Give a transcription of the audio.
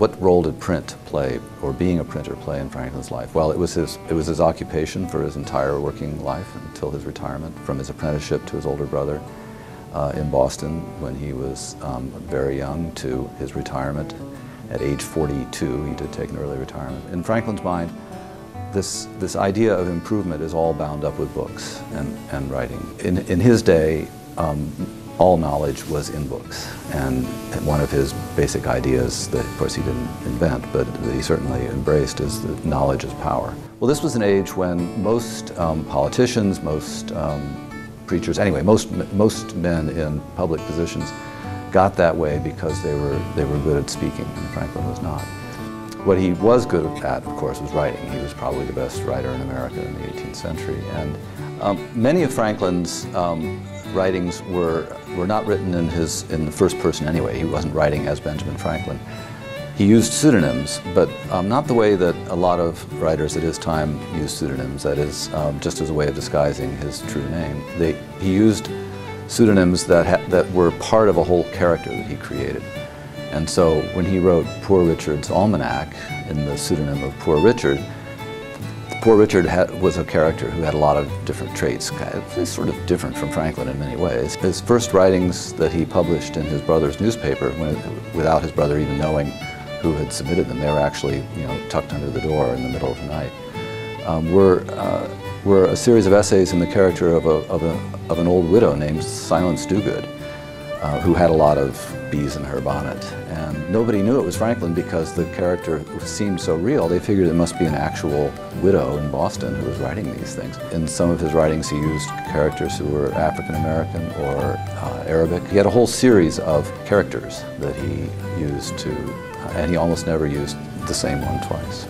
What role did print play, or being a printer play, in Franklin's life? Well, it was his occupation for his entire working life until his retirement, from his apprenticeship to his older brother in Boston when he was very young, to his retirement at age 42. He did take an early retirement. In Franklin's mind, this idea of improvement is all bound up with books and writing. In his day, all knowledge was in books, and one of his basic ideas that, of course, he didn't invent, but that he certainly embraced, is that knowledge is power. Well, this was an age when most politicians, most preachers, anyway, most men in public positions got that way because they were good at speaking, and Franklin was not. What he was good at, of course, was writing. He was probably the best writer in America in the 18th century, and many of Franklin's writings were not written in the first person anyway. He wasn't writing as Benjamin Franklin. He used pseudonyms, but not the way that a lot of writers at his time used pseudonyms, that is, just as a way of disguising his true name. He used pseudonyms that were part of a whole character that he created. And so when he wrote Poor Richard's Almanac in the pseudonym of Poor Richard was a character who had a lot of different traits, sort of different from Franklin in many ways. His first writings that he published in his brother's newspaper, without his brother even knowing who had submitted them, they were actually, tucked under the door in the middle of the night, were a series of essays in the character of an old widow named Silence Dogood, who had a lot of bees in her bonnet. And nobody knew it was Franklin because the character seemed so real. They figured it must be an actual widow in Boston who was writing these things. In some of his writings he used characters who were African American or Arabic. He had a whole series of characters that he used and he almost never used the same one twice.